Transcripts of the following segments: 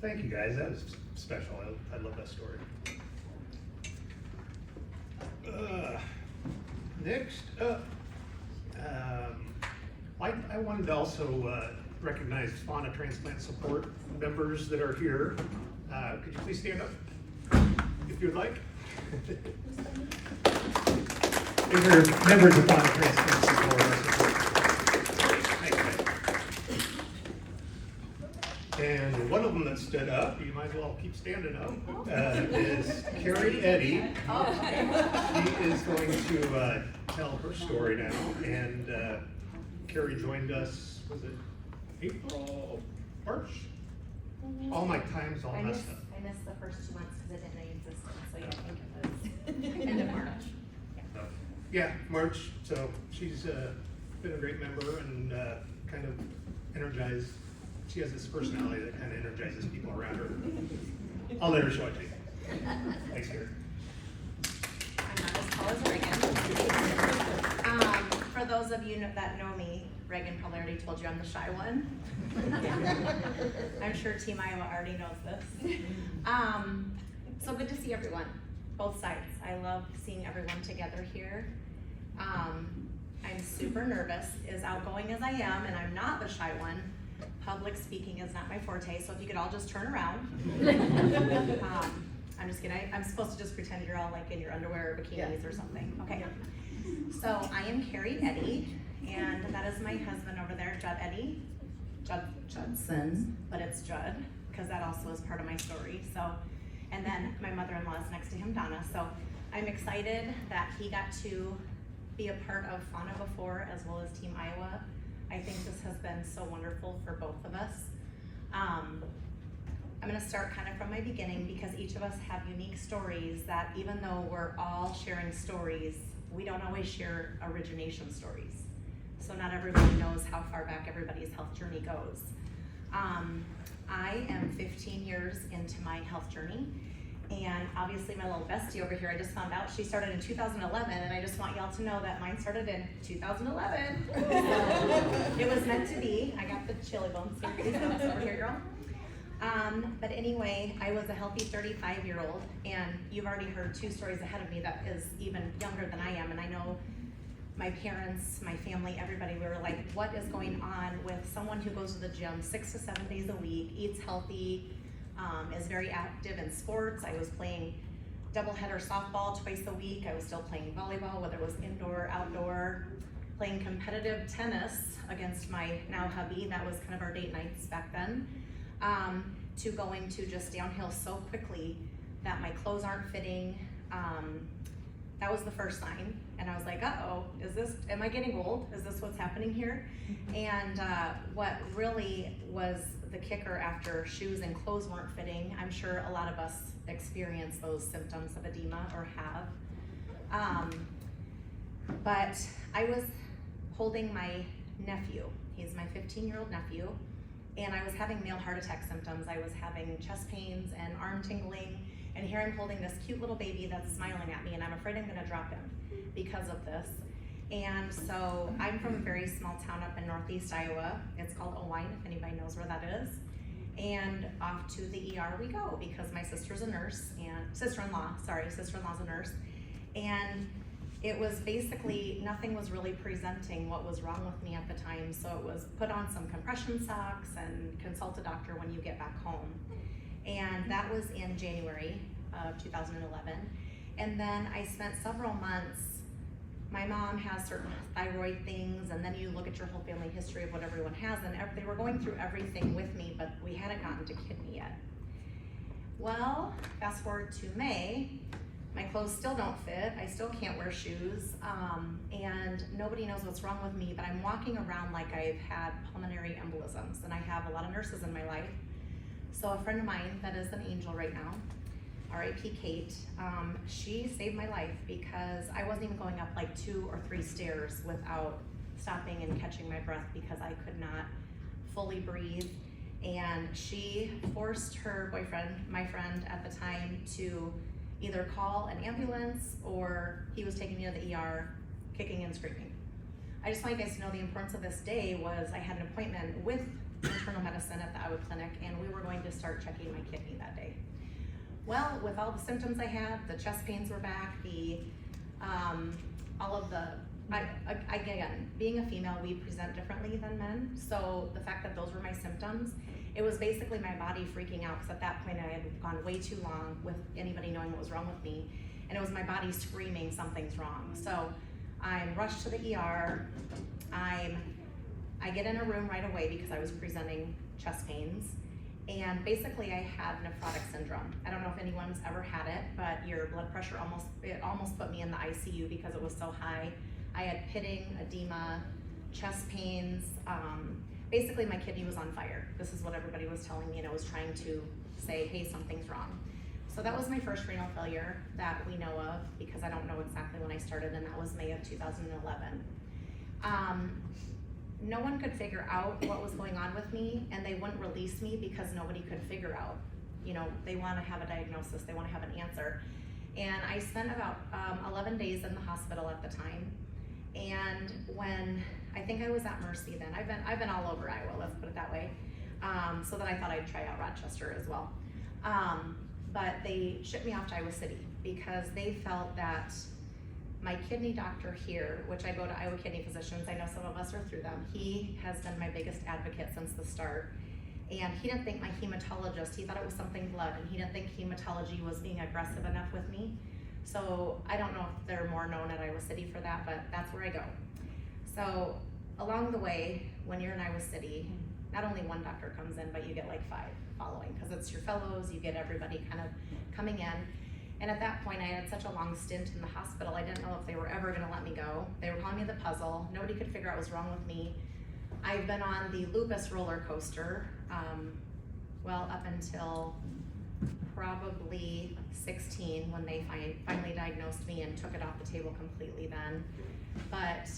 Thank you guys, that was special. I love that story. Next up, I wanted to also recognize Fauna Transplant support members that are here. Could you please stand up if you would like? These are members of Fauna Transplant support. And one of them that stood up, you might as well keep standing up, is Carrie Eddy. She is going to tell her story now. And Carrie joined us, was it April, March? All my time's all messed up. I missed the first 2 months because I didn't know you existed, so yeah, I think it was end of March. Yeah, March. So she's been a great member and kind of energized. She has this personality that kind of energizes people around her. I'll let her show it to you. Thanks, Carrie. I'm not as tall as Reagan. For those of you that know me, Reagan probably already told you I'm the shy one. I'm sure Team Iowa already knows this. So good to see everyone, both sides. I love seeing everyone together here. I'm super nervous, as outgoing as I am, and I'm not the shy one. Public speaking is not my forte, so if you could all just turn around. I'm just kidding. I'm supposed to just pretend you're all like in your underwear or bikinis or something. Okay. So I am Carrie Eddy, and that is my husband over there, Judd Eddy. Judson, but it's Judd, because that also is part of my story. So, and then my mother-in-law is next to him, Donna. So I'm excited that he got to be a part of Fauna before, as well as Team Iowa. I think this has been so wonderful for both of us. I'm gonna start kind of from my beginning because each of us have unique stories that even though we're all sharing stories, we don't always share origination stories. So not everybody knows how far back everybody's health journey goes. I am 15 years into my health journey. And obviously my little bestie over here, I just found out she started in 2011, and I just want y'all to know that mine started in 2011. It was meant to be. I got the chili bones over here, girl. But anyway, I was a healthy 35-year-old, and you've already heard 2 stories ahead of me that is even younger than I am, and I know my parents, my family, everybody, we were like, what is going on with someone who goes to the gym 6 to 7 days a week, eats healthy, is very active in sports. I was playing doubleheader softball twice a week. I was still playing volleyball, whether it was indoor, outdoor, playing competitive tennis against my now hubby. That was kind of our date nights back then. To going to just downhill so quickly that my clothes aren't fitting. That was the first sign. And I was like, uh-oh, am I getting old? Is this what's happening here? And what really was the kicker after shoes and clothes weren't fitting, I'm sure a lot of us experience those symptoms of edema or have. But I was holding my nephew. He's my 15-year-old nephew. And I was having male heart attack symptoms. I was having chest pains and arm tingling. And here I'm holding this cute little baby that's smiling at me, and I'm afraid I'm gonna drop him because of this. And so I'm from a very small town up in Northeast Iowa. It's called Owine, if anybody knows where that is. And off to the ER we go because my sister's a nurse, and sister-in-law's a nurse. And it was basically, nothing was really presenting what was wrong with me at the time. So it was put on some compression socks and consult a doctor when you get back home. And that was in January of 2011. And then I spent several months, my mom has certain thyroid things, and then you look at your whole family history of what everyone has, and they were going through everything with me, but we hadn't gotten to kidney yet. Well, fast forward to May, my clothes still don't fit, I still can't wear shoes, and nobody knows what's wrong with me, but I'm walking around like I've had pulmonary embolisms, and I have a lot of nurses in my life. So a friend of mine that is an angel right now, R.I.P. Kate, she saved my life because I wasn't even going up like 2 or 3 stairs without stopping and catching my breath because I could not fully breathe. And she forced her boyfriend, my friend at the time, to either call an ambulance or he was taking me to the ER, kicking and screaming. I just want you guys to know the importance of this day was I had an appointment with internal medicine at the Iowa Clinic, and we were going to start checking my kidney that day. Well, with all the symptoms I had, the chest pains were back, all of the, again, being a female, we present differently than men, so the fact that those were my symptoms, it was basically my body freaking out, because at that point I had gone way too long with anybody knowing what was wrong with me, and it was my body screaming something's wrong. So I'm rushed to the ER, I get in a room right away because I was presenting chest pains, and basically I had nephrotic syndrome. I don't know if anyone's ever had it, but your blood pressure almost put me in the ICU because it was so high. I had pitting, edema, chest pains. Basically my kidney was on fire. This is what everybody was telling me, and I was trying to say, hey, something's wrong. So that was my first renal failure that we know of, because I don't know exactly when I started, and that was May of 2011. No one could figure out what was going on with me, and they wouldn't release me because nobody could figure out. You know, they want to have a diagnosis, they want to have an answer. And I spent about 11 days in the hospital at the time. And when, I think I was at Mercy then, I've been all over Iowa, let's put it that way. So then I thought I'd try out Rochester as well. But they shipped me off to Iowa City because they felt that my kidney doctor here, which I go to Iowa Kidney Physicians, I know some of us are through them, he has been my biggest advocate since the start. And he didn't think my hematologist, he thought it was something blood, and he didn't think hematology was being aggressive enough with me. So I don't know if they're more known at Iowa City for that, but that's where I go. So along the way, when you're in Iowa City, not only one doctor comes in, but you get like 5 following, because it's your fellows, you get everybody kind of coming in. And at that point, I had such a long stint in the hospital, I didn't know if they were ever gonna let me go. They were calling me the puzzle. Nobody could figure out what was wrong with me. I've been on the lupus roller coaster, well, up until probably 16, when they finally diagnosed me and took it off the table completely then. But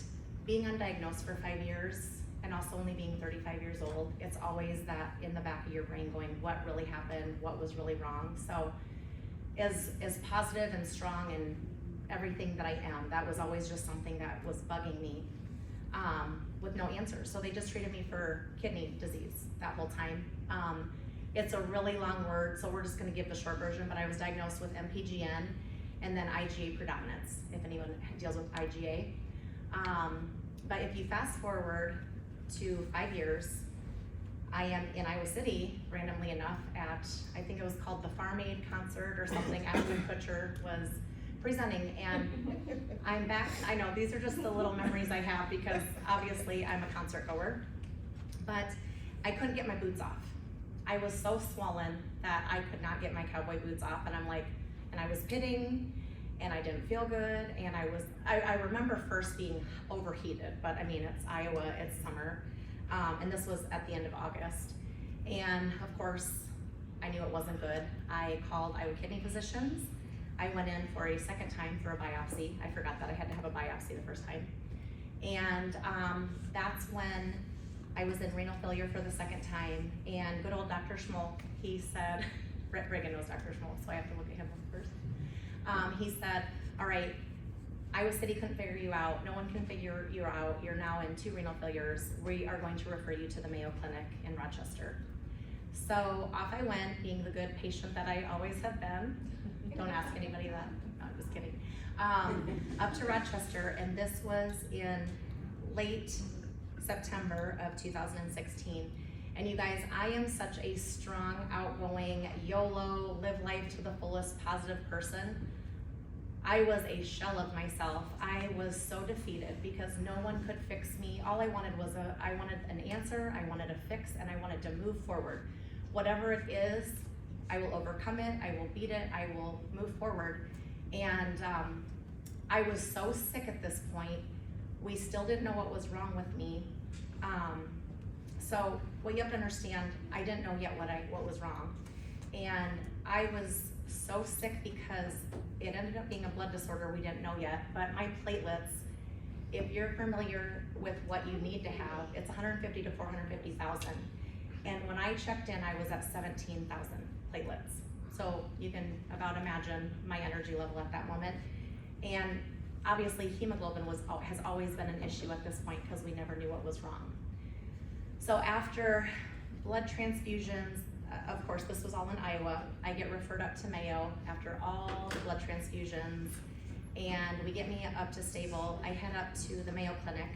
being undiagnosed for 5 years, and also only being 35 years old, it's always that in the back of your brain going, what really happened, what was really wrong? So as positive and strong and everything that I am, that was always just something that was bugging me, with no answer. So they just treated me for kidney disease that whole time. It's a really long word, so we're just gonna give the short version, but I was diagnosed with MPGN and then IgA predominance, if anyone deals with IgA. But if you fast forward to 5 years, I am in Iowa City, randomly enough, at, I think it was called the Farm Aid concert or something. Ashton Kutcher was presenting, and I'm back. I know, these are just the little memories I have because obviously I'm a concert goer, but I couldn't get my boots off. I was so swollen that I could not get my cowboy boots off, and I'm like, and I was pitting, and I didn't feel good, and I remember first being overheated, but I mean, it's Iowa, it's summer. And this was at the end of August. And of course, I knew it wasn't good. I called Iowa Kidney Physicians. I went in for a second time for a biopsy. I forgot that I had to have a biopsy the first time. And that's when I was in renal failure for the second time. And good old Dr. Schmolk, he said, Reagan knows Dr. Schmolk, so I have to look at him first. He said, all right, Iowa City couldn't figure you out. No one can figure you out. You're now in 2 renal failures. We are going to refer you to the Mayo Clinic in Rochester. So off I went, being the good patient that I always have been. Don't ask anybody that. No, I'm just kidding. Up to Rochester, and this was in late September of 2016. And you guys, I am such a strong, outgoing, YOLO, live life to the fullest, positive person. I was a shell of myself. I was so defeated because no one could fix me. All I wanted was I wanted an answer, I wanted a fix, and I wanted to move forward. Whatever it is, I will overcome it, I will beat it, I will move forward. And I was so sick at this point. We still didn't know what was wrong with me. So what you have to understand, I didn't know yet what was wrong. And I was so sick because it ended up being a blood disorder we didn't know yet, but my platelets, if you're familiar with what you need to have, it's 150 to 450,000. And when I checked in, I was at 17,000 platelets. So you can about imagine my energy level at that moment. And obviously hemoglobin has always been an issue at this point because we never knew what was wrong. So after blood transfusions, of course, this was all in Iowa. I get referred up to Mayo after all the blood transfusions, and we get me up to stable. I head up to the Mayo Clinic,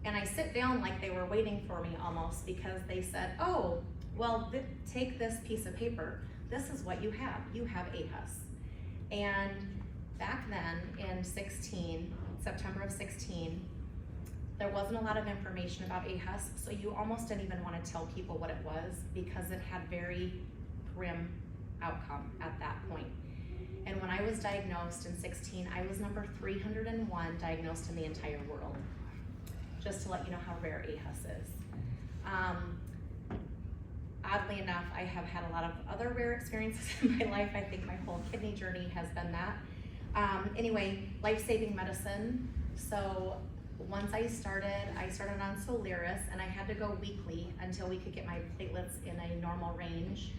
and I sit down like they were waiting for me almost, because they said, oh, well, take this piece of paper. This is what you have. You have AHUS. And back then in September of 16, there wasn't a lot of information about AHUS, so you almost didn't even want to tell people what it was, because it had very grim outcome at that point. And when I was diagnosed in 16, I was number 301 diagnosed in the entire world, just to let you know how rare AHUS is. Oddly enough, I have had a lot of other rare experiences in my life. I think my whole kidney journey has been that. Anyway, life-saving medicine. So once I started on Soliris, and I had to go weekly until we could get my platelets in a normal range.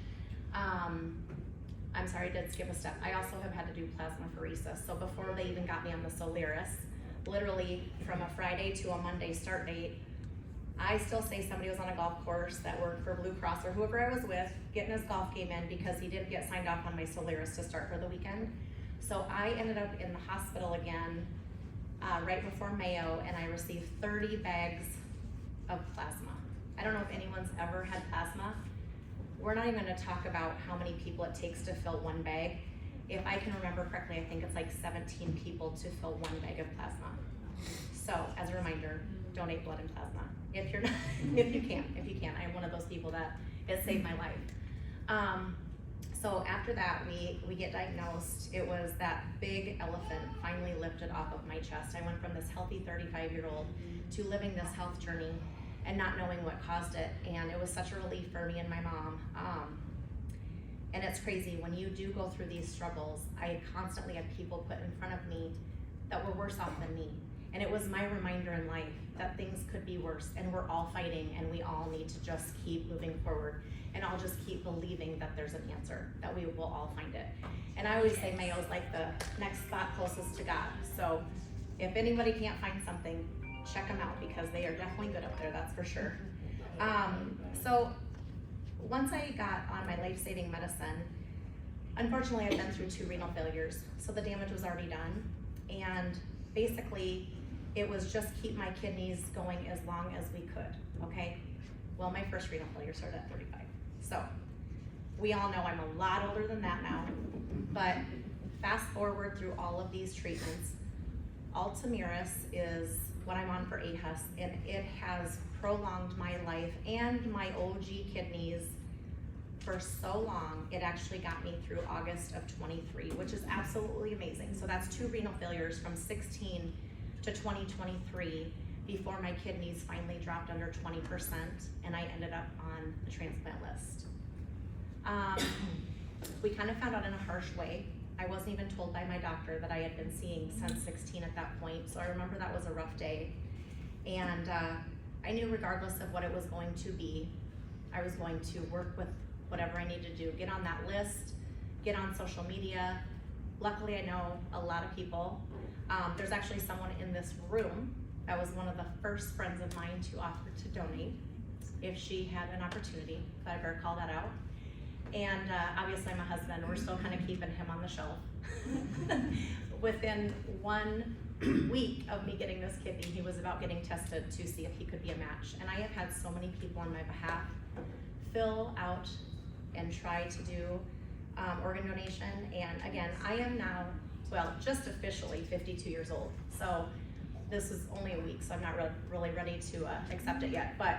I'm sorry, I did skip a step. I also have had to do plasmapheresis. So before they even got me on the Soliris, literally from a Friday to a Monday start date, I still say somebody was on a golf course that worked for Blue Cross or whoever I was with, getting his golf game in because he didn't get signed off on my Soliris to start for the weekend. So I ended up in the hospital again right before Mayo, and I received 30 bags of plasma. I don't know if anyone's ever had plasma. We're not even gonna talk about how many people it takes to fill one bag. If I can remember correctly, I think it's like 17 people to fill one bag of plasma. So as a reminder, donate blood and plasma. If you're not, if you can. I am one of those people that it saved my life. So after that, we get diagnosed. It was that big elephant finally lifted off of my chest. I went from this healthy 35-year-old to living this health journey and not knowing what caused it. And it was such a relief for me and my mom. And it's crazy, when you do go through these struggles, I constantly had people put in front of me that were worse off than me. And it was my reminder in life that things could be worse, and we're all fighting, and we all need to just keep moving forward. And I'll just keep believing that there's an answer, that we will all find it. And I always say Mayo's like the next spot closest to God. So if anybody can't find something, check them out, because they are definitely good up there, that's for sure. So once I got on my life-saving medicine, unfortunately I've been through 2 renal failures, so the damage was already done. And basically, it was just keep my kidneys going as long as we could, okay? Well, my first renal failure started at 35. So we all know I'm a lot older than that now, but fast forward through all of these treatments, Ultomiris is what I'm on for AHUS, and it has prolonged my life and my OG kidneys for so long. It actually got me through August of 23, which is absolutely amazing. So that's 2 renal failures from 16 to 2023 before my kidneys finally dropped under 20%, and I ended up on the transplant list. We kind of found out in a harsh way. I wasn't even told by my doctor that I had been seeing since 16 at that point, so I remember that was a rough day. And I knew regardless of what it was going to be, I was going to work with whatever I need to do, get on that list, get on social media. Luckily, I know a lot of people. There's actually someone in this room that was one of the first friends of mine to offer to donate if she had an opportunity, but I better call that out. And obviously my husband, we're still kind of keeping him on the shelf. Within 1 week of me getting this kidney, he was about getting tested to see if he could be a match. And I have had so many people on my behalf fill out and try to do organ donation. And again, I am now, well, just officially 52 years old. So this is only a week, so I'm not really ready to accept it yet. But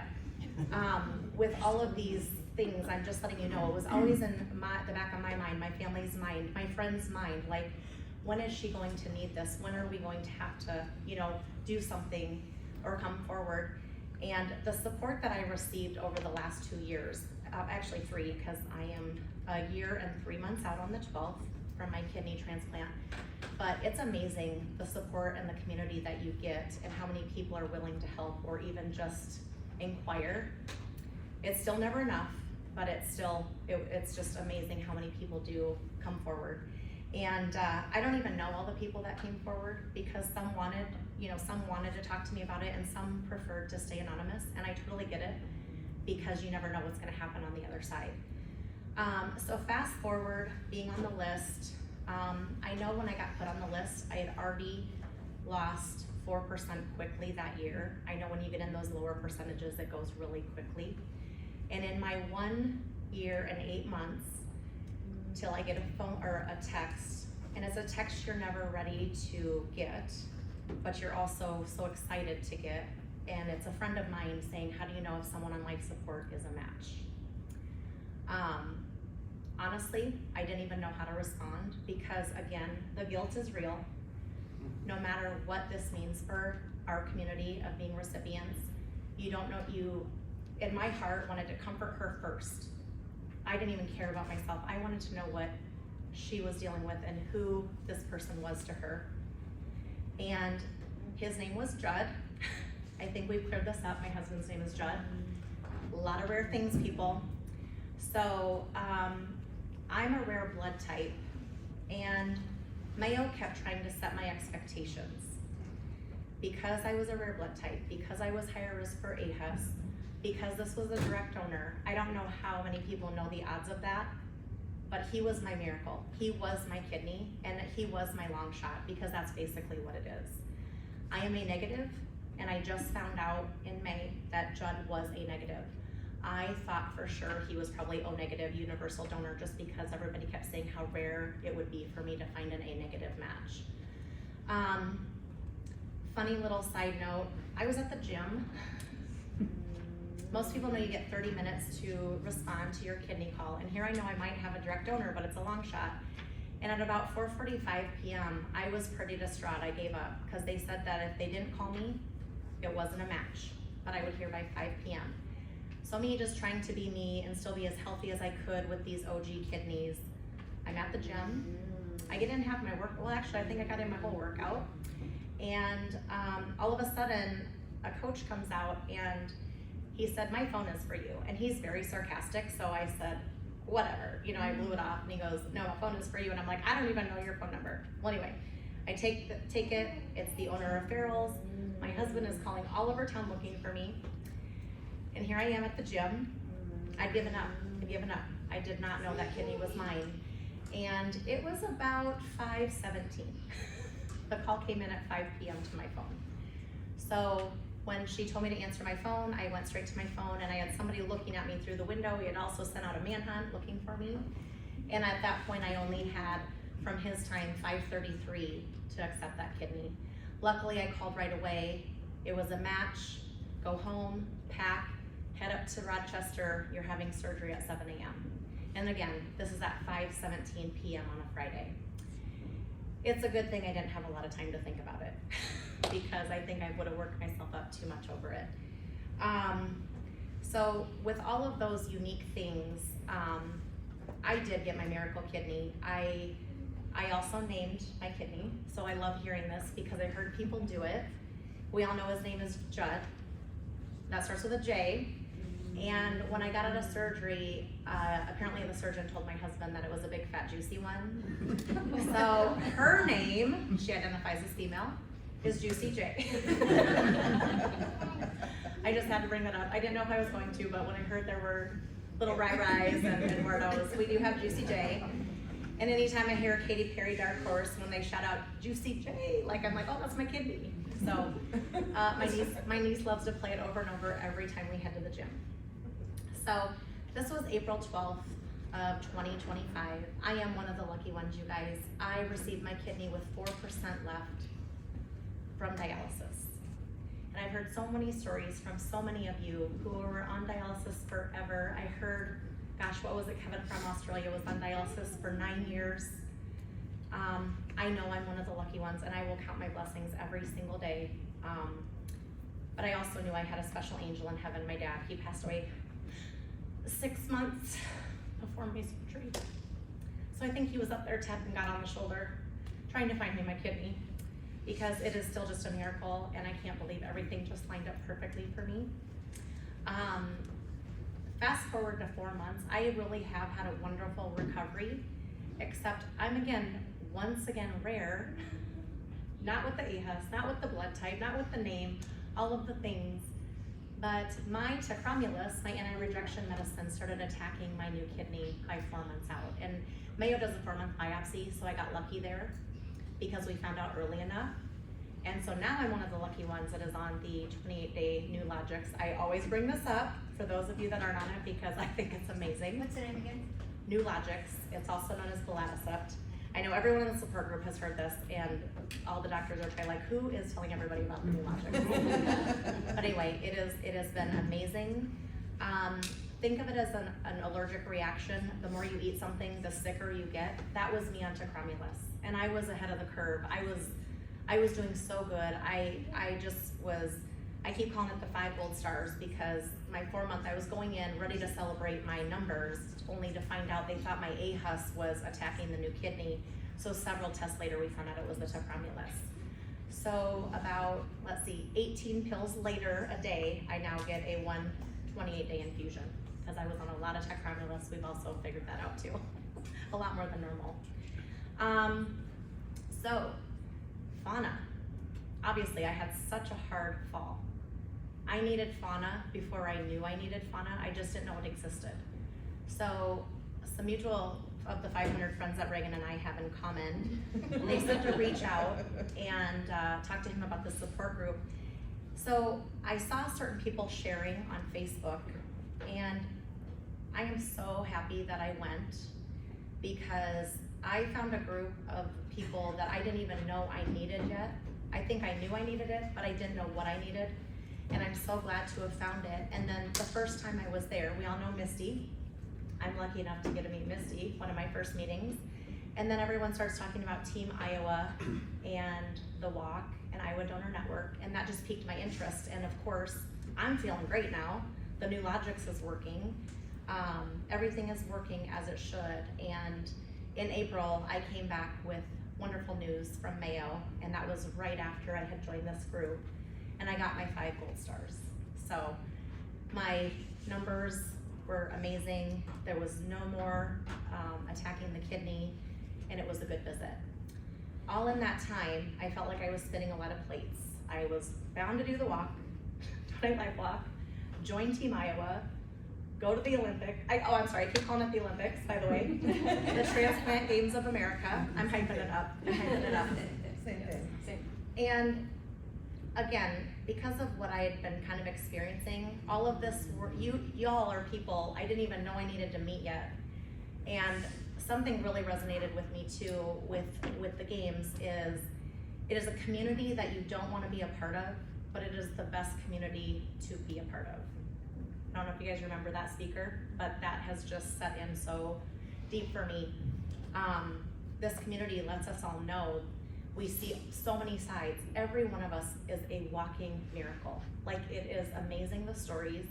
with all of these things, I'm just letting you know, it was always in the back of my mind, my family's mind, my friend's mind, like, when is she going to need this? When are we going to have to, do something or come forward? And the support that I received over the last 2 years, actually 3, because I am a year and 3 months out on the 12th from my kidney transplant. But it's amazing the support and the community that you get, and how many people are willing to help or even just inquire. It's still never enough, but it's just amazing how many people do come forward. And I don't even know all the people that came forward, because some wanted to talk to me about it, and some preferred to stay anonymous, and I totally get it. because you never know what's gonna happen on the other side. So fast forward, being on the list, I know when I got put on the list, I had already lost 4% quickly that year. I know when you get in those lower percentages, it goes really quickly. And in my 1 year and 8 months, till I get a phone or a text, and it's a text you're never ready to get, but you're also so excited to get, and it's a friend of mine saying, how do you know if someone on life support is a match? Honestly, I didn't even know how to respond because, again, the guilt is real. No matter what this means for our community of being recipients, you don't know, in my heart, wanted to comfort her first. I didn't even care about myself. I wanted to know what she was dealing with and who this person was to her. And his name was Judd. I think we've cleared this up. My husband's name is Judd. A lot of rare things, people. So I'm a rare blood type, and Mayo kept trying to set my expectations. Because I was a rare blood type, because I was higher risk for AHES, because this was a direct donor. I don't know how many people know the odds of that, but he was my miracle. He was my kidney, and he was my long shot, because that's basically what it is. I am a negative, and I just found out in May that Judd was a negative. I thought for sure he was probably O negative universal donor just because everybody kept saying how rare it would be for me to find an A negative match. Funny little side note, I was at the gym. Most people know you get 30 minutes to respond to your kidney call, and here I know I might have a direct donor, but it's a long shot. And at about 4:45 p.m., I was pretty distraught. I gave up because they said that if they didn't call me, it wasn't a match, but I would hear by 5 p.m. So me just trying to be me and still be as healthy as I could with these OG kidneys. I'm at the gym. I get in half my work. Well, actually, I think I got in my whole workout. And all of a sudden, a coach comes out and he said, my phone is for you. And he's very sarcastic. So I said, whatever. You know, I blew it off. And he goes, no, my phone is for you. And I'm like, I don't even know your phone number. Well, anyway, I take it. It's the owner of Farrell's. My husband is calling all over town looking for me. And here I am at the gym. I'd given up. I did not know that kidney was mine. And it was about 5:17. The call came in at 5 p.m. to my phone. So when she told me to answer my phone, I went straight to my phone, and I had somebody looking at me through the window. He had also sent out a manhunt looking for me. And at that point, I only had, from his time, 5:33 to accept that kidney. Luckily, I called right away. It was a match. Go home, pack, head up to Rochester. You're having surgery at 7 a.m. And again, this is at 5:17 p.m. on a Friday. It's a good thing I didn't have a lot of time to think about it because I think I would have worked myself up too much over it. So with all of those unique things, I did get my miracle kidney. I also named my kidney, so I love hearing this because I heard people do it. We all know his name is Judd. That starts with a J. And when I got out of surgery, apparently the surgeon told my husband that it was a big fat juicy one. So her name, she identifies as female, is Juicy J. I just had to bring that up. I didn't know if I was going to, but when I heard there were little rai-rais and Wordos, we do have Juicy J. And anytime I hear Katy Perry Dark Horse, when they shout out Juicy J, like I'm like, oh, that's my kidney. So my niece loves to play it over and over every time we head to the gym. So this was April 12th of 2025. I am one of the lucky ones, you guys. I received my kidney with 4% left from dialysis. And I've heard so many stories from so many of you who were on dialysis forever. I heard, gosh, what was it? Kevin from Australia was on dialysis for 9 years. I know I'm one of the lucky ones, and I will count my blessings every single day. But I also knew I had a special angel in heaven, my dad. He passed away 6 months before my surgery. So I think he was up there tapping God on the shoulder, trying to find me my kidney, because it is still just a miracle, and I can't believe everything just lined up perfectly for me. Fast forward to 4 months, I really have had a wonderful recovery, except I'm once again rare, not with the AHES, not with the blood type, not with the name, all of the things, But my tacromulus, my anti-rejection medicine, started attacking my new kidney by 4 months out. And Mayo does a 4-month biopsy, so I got lucky there because we found out early enough. And so now I'm one of the lucky ones that is on the 28-day new Logix. I always bring this up for those of you that aren't on it because I think it's amazing. What's the name again? New Logix. It's also known as belatacept. I know everyone in the support group has heard this, and all the doctors are probably like, who is telling everybody about the new Logix? But anyway, it has been amazing. Think of it as an allergic reaction. The more you eat something, the sicker you get. That was me on tacromulus, and I was ahead of the curve. I was doing so good. I keep calling it the 5 gold stars because my 4-month, I was going in ready to celebrate my numbers, only to find out they thought my AHUS was attacking the new kidney. So several tests later, we found out it was the tacromulus. So about, 18 pills later a day, I now get a 28-day infusion because I was on a lot of tacromulus. We've also figured that out too, a lot more than normal. So Fauna, obviously I had such a hard fall. I needed Fauna before I knew I needed Fauna. I just didn't know it existed. So some mutual of the 500 friends that Reagan and I have in common, they said to reach out and talk to him about the support group. So I saw certain people sharing on Facebook, and I am so happy that I went because I found a group of people that I didn't even know I needed yet. I think I knew I needed it, but I didn't know what I needed. And I'm so glad to have found it. And then the first time I was there, we all know Misty. I'm lucky enough to get to meet Misty, one of my first meetings. And then everyone starts talking about Team Iowa and the walk and Iowa Donor Network, and that just piqued my interest. And of course, I'm feeling great now. The new Logix is working. Everything is working as it should. And in April, I came back with wonderful news from Mayo, and that was right after I had joined this group, and I got my 5 gold stars. So my numbers were amazing. There was no more attacking the kidney, and it was a good visit. All in that time, I felt like I was spinning a lot of plates. I was bound to do the walk, 25 walk, join Team Iowa, go to the Olympics. I'm sorry, I keep calling it the Olympics, by the way. The Transplant Games of America. I'm hyping it up. Same thing. And again, because of what I had been kind of experiencing, all of this, y'all are people I didn't even know I needed to meet yet. And something really resonated with me too with the games is, it is a community that you don't want to be a part of, but it is the best community to be a part of. I don't know if you guys remember that speaker, but that has just set in so deep for me. This community lets us all know we see so many sides. Every one of us is a walking miracle. Like, it is amazing, the stories.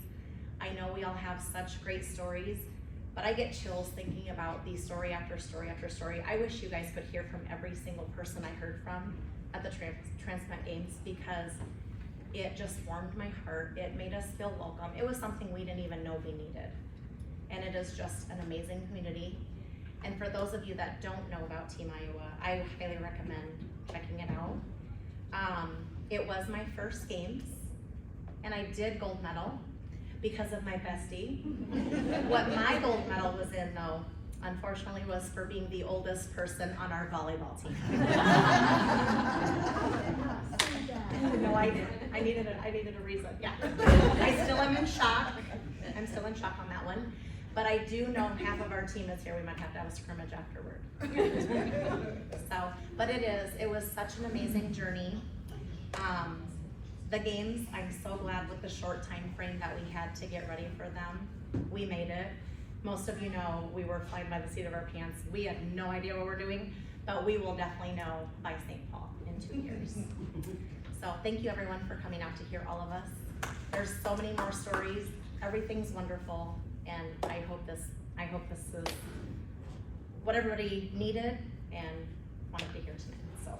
I know we all have such great stories, but I get chills thinking about these story after story after story. I wish you guys could hear from every single person I heard from at the Transplant Games, because it just warmed my heart. It made us feel welcome. It was something we didn't even know we needed. And it is just an amazing community. And for those of you that don't know about Team Iowa, I highly recommend checking it out. It was my first games, and I did gold medal because of my bestie. What my gold medal was in, though, unfortunately, was for being the oldest person on our volleyball team. No, I didn't. I needed a reason. Yeah. I still am in shock. I'm still in shock on that one. But I do know half of our team is here. We might have to have a scrimmage afterward. But it was such an amazing journey. The games, I'm so glad with the short time frame that we had to get ready for them. We made it. Most of you know we were flying by the seat of our pants. We had no idea what we're doing, but we will definitely know by St. Paul in 2 years. So thank you everyone for coming out to hear all of us. There's so many more stories. Everything's wonderful, and I hope this is what everybody needed and wanted to hear tonight. So.